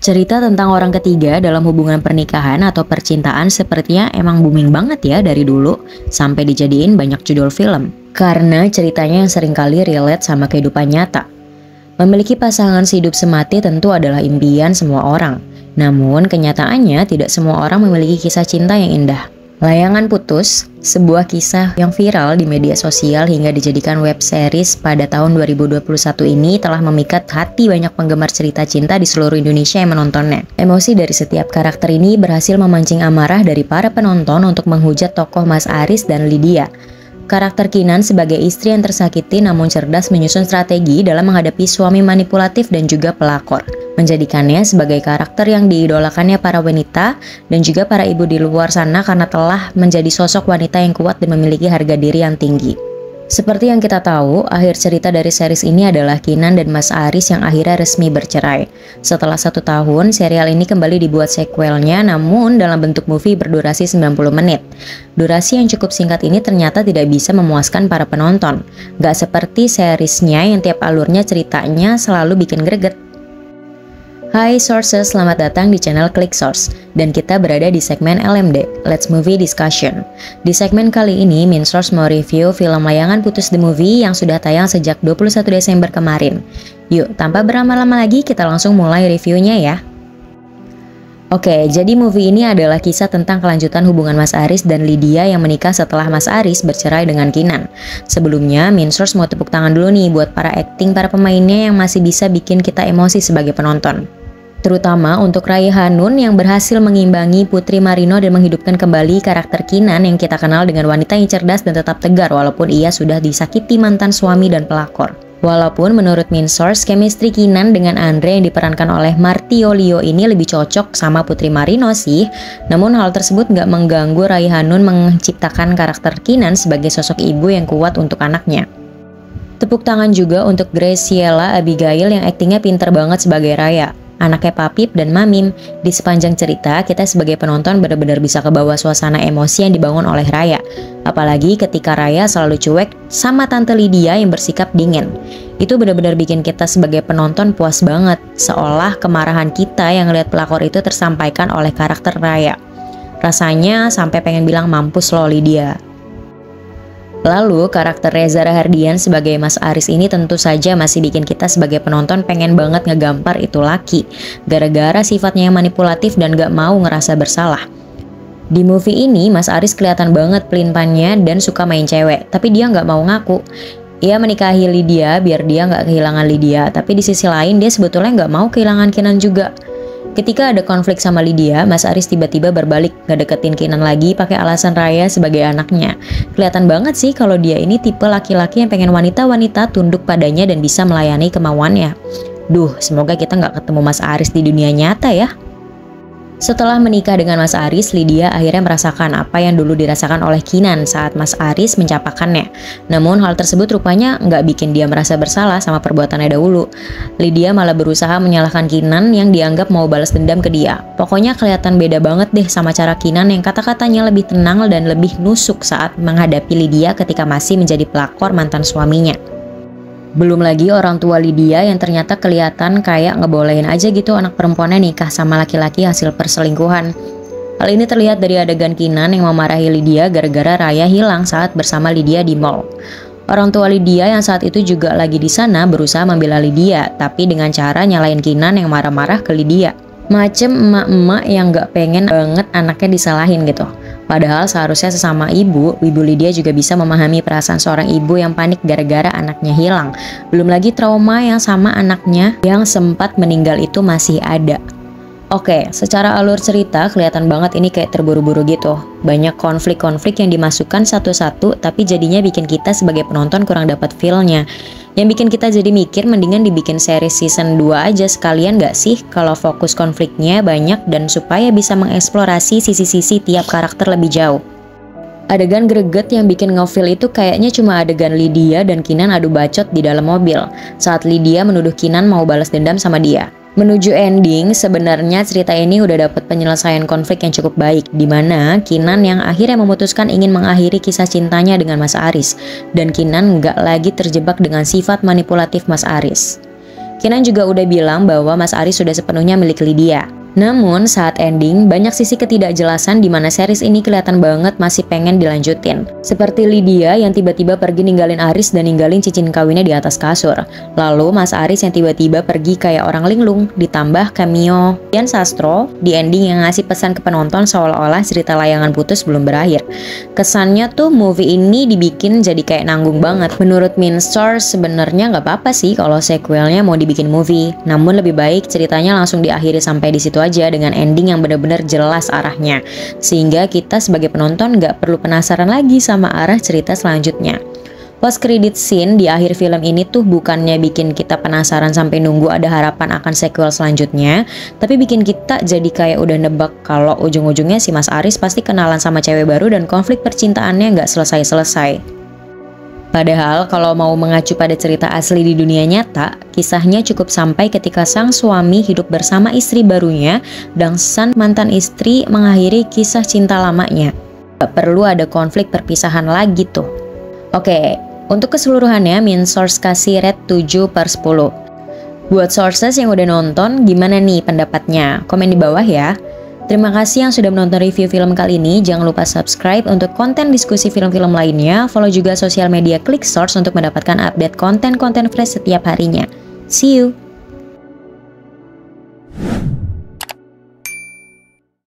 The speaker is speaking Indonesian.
Cerita tentang orang ketiga dalam hubungan pernikahan atau percintaan sepertinya emang booming banget ya dari dulu, sampai dijadiin banyak judul film. Karena ceritanya yang seringkali relate sama kehidupan nyata. Memiliki pasangan sehidup semati tentu adalah impian semua orang. Namun kenyataannya tidak semua orang memiliki kisah cinta yang indah. Layangan Putus, sebuah kisah yang viral di media sosial hingga dijadikan web series pada tahun 2021 ini telah memikat hati banyak penggemar cerita cinta di seluruh Indonesia yang menontonnya. Emosi dari setiap karakter ini berhasil memancing amarah dari para penonton untuk menghujat tokoh Mas Aris dan Lydia. Karakter Kinan sebagai istri yang tersakiti namun cerdas menyusun strategi dalam menghadapi suami manipulatif dan juga pelakor, menjadikannya sebagai karakter yang diidolakannya para wanita dan juga para ibu di luar sana karena telah menjadi sosok wanita yang kuat dan memiliki harga diri yang tinggi. Seperti yang kita tahu, akhir cerita dari series ini adalah Kinan dan Mas Aris yang akhirnya resmi bercerai. Setelah 1 tahun, serial ini kembali dibuat sequelnya namun dalam bentuk movie berdurasi 90 menit. Durasi yang cukup singkat ini ternyata tidak bisa memuaskan para penonton. Gak seperti seriesnya yang tiap alurnya ceritanya selalu bikin greget. Hai Sources, selamat datang di channel Click Source dan kita berada di segmen LMD, Let's Movie Discussion. Di segmen kali ini, Min Source mau review film Layangan Putus The Movie yang sudah tayang sejak 21 Desember kemarin. Yuk, tanpa berlama-lama lagi kita langsung mulai reviewnya ya. Oke, jadi movie ini adalah kisah tentang kelanjutan hubungan Mas Aris dan Lydia yang menikah setelah Mas Aris bercerai dengan Kinan. Sebelumnya, Min Source mau tepuk tangan dulu nih buat para para pemainnya yang masih bisa bikin kita emosi sebagai penonton. Terutama untuk Raya Hanun yang berhasil mengimbangi Putri Marino dan menghidupkan kembali karakter Kinan yang kita kenal dengan wanita yang cerdas dan tetap tegar walaupun ia sudah disakiti mantan suami dan pelakor. Walaupun menurut Min Source, chemistry Kinan dengan Andre yang diperankan oleh Martiolio ini lebih cocok sama Putri Marino sih, namun hal tersebut gak mengganggu Raya Hanun menciptakan karakter Kinan sebagai sosok ibu yang kuat untuk anaknya. Tepuk tangan juga untuk Graciela Abigail yang aktingnya pinter banget sebagai Raya. Anaknya Papip dan Mamim. Di sepanjang cerita, kita sebagai penonton benar-benar bisa kebawa suasana emosi yang dibangun oleh Raya. Apalagi ketika Raya selalu cuek sama Tante Lydia yang bersikap dingin. Itu benar-benar bikin kita sebagai penonton puas banget, seolah kemarahan kita yang lihat pelakor itu tersampaikan oleh karakter Raya. Rasanya sampai pengen bilang mampus lo Lydia. Lalu karakter Reza Rahardian sebagai Mas Aris ini tentu saja masih bikin kita sebagai penonton pengen banget ngegampar itu laki, gara-gara sifatnya yang manipulatif dan gak mau ngerasa bersalah. Di movie ini Mas Aris kelihatan banget pelin-pelannya dan suka main cewek, tapi dia gak mau ngaku. Ia menikahi Lydia biar dia gak kehilangan Lydia, tapi di sisi lain dia sebetulnya gak mau kehilangan Kinan juga. Ketika ada konflik sama Lydia, Mas Aris tiba-tiba berbalik ngedeketin Kinan lagi pakai alasan Raya sebagai anaknya. Kelihatan banget sih kalau dia ini tipe laki-laki yang pengen wanita-wanita tunduk padanya dan bisa melayani kemauannya. Duh, semoga kita nggak ketemu Mas Aris di dunia nyata ya. Setelah menikah dengan Mas Aris, Lydia akhirnya merasakan apa yang dulu dirasakan oleh Kinan saat Mas Aris mencapakannya. Namun hal tersebut rupanya nggak bikin dia merasa bersalah sama perbuatannya dahulu. Lydia malah berusaha menyalahkan Kinan yang dianggap mau balas dendam ke dia. Pokoknya kelihatan beda banget deh sama cara Kinan yang kata-katanya lebih tenang dan lebih nusuk saat menghadapi Lydia ketika masih menjadi pelakor mantan suaminya. Belum lagi orang tua Lydia yang ternyata kelihatan kayak ngebolehin aja gitu anak perempuannya nikah sama laki-laki hasil perselingkuhan. Hal ini terlihat dari adegan Kinan yang memarahi Lydia gara-gara Raya hilang saat bersama Lydia di mall. Orang tua Lydia yang saat itu juga lagi di sana berusaha membela Lydia, tapi dengan cara nyalain Kinan yang marah-marah ke Lydia. Macem emak-emak yang gak pengen banget anaknya disalahin gitu. Padahal seharusnya sesama ibu Lydia juga bisa memahami perasaan seorang ibu yang panik gara-gara anaknya hilang. Belum lagi trauma yang sama anaknya yang sempat meninggal itu masih ada. Oke, secara alur cerita kelihatan banget ini kayak terburu-buru gitu. Banyak konflik-konflik yang dimasukkan satu-satu tapi jadinya bikin kita sebagai penonton kurang dapat feel-nya. Yang bikin kita jadi mikir mendingan dibikin series season 2 aja sekalian gak sih kalau fokus konfliknya banyak dan supaya bisa mengeksplorasi sisi-sisi tiap karakter lebih jauh. Adegan greget yang bikin ngefeel itu kayaknya cuma adegan Lydia dan Kinan adu bacot di dalam mobil saat Lydia menuduh Kinan mau balas dendam sama dia. Menuju ending, sebenarnya cerita ini udah dapat penyelesaian konflik yang cukup baik, di mana Kinan yang akhirnya memutuskan ingin mengakhiri kisah cintanya dengan Mas Aris, dan Kinan nggak lagi terjebak dengan sifat manipulatif Mas Aris. Kinan juga udah bilang bahwa Mas Aris sudah sepenuhnya milik Lydia. Namun saat ending, banyak sisi ketidakjelasan di mana series ini kelihatan banget masih pengen dilanjutin. Seperti Lydia yang tiba-tiba pergi ninggalin Aris dan ninggalin cincin kawinnya di atas kasur. Lalu Mas Aris yang tiba-tiba pergi kayak orang linglung, ditambah cameo Dian Sastro di ending yang ngasih pesan ke penonton seolah-olah cerita layangan putus belum berakhir. Kesannya tuh movie ini dibikin jadi kayak nanggung banget. Menurut Minstars sebenarnya nggak apa-apa sih kalau sequelnya mau dibikin movie. Namun lebih baik ceritanya langsung diakhiri sampai di situ aja dengan ending yang benar-benar jelas arahnya, sehingga kita sebagai penonton nggak perlu penasaran lagi sama arah cerita selanjutnya. Post credit scene di akhir film ini tuh bukannya bikin kita penasaran sampai nunggu ada harapan akan sequel selanjutnya, tapi bikin kita jadi kayak udah nebak kalau ujung-ujungnya si Mas Aris pasti kenalan sama cewek baru dan konflik percintaannya nggak selesai-selesai. Padahal kalau mau mengacu pada cerita asli di dunia nyata, kisahnya cukup sampai ketika sang suami hidup bersama istri barunya dan sang mantan istri mengakhiri kisah cinta lamanya. Gak perlu ada konflik perpisahan lagi tuh. Oke, untuk keseluruhannya Minsource kasih rate 7/10. Buat sources yang udah nonton, gimana nih pendapatnya? Komen di bawah ya. Terima kasih yang sudah menonton review film kali ini. Jangan lupa subscribe untuk konten diskusi film-film lainnya. Follow juga sosial media Clicksource untuk mendapatkan update konten-konten fresh setiap harinya. See you!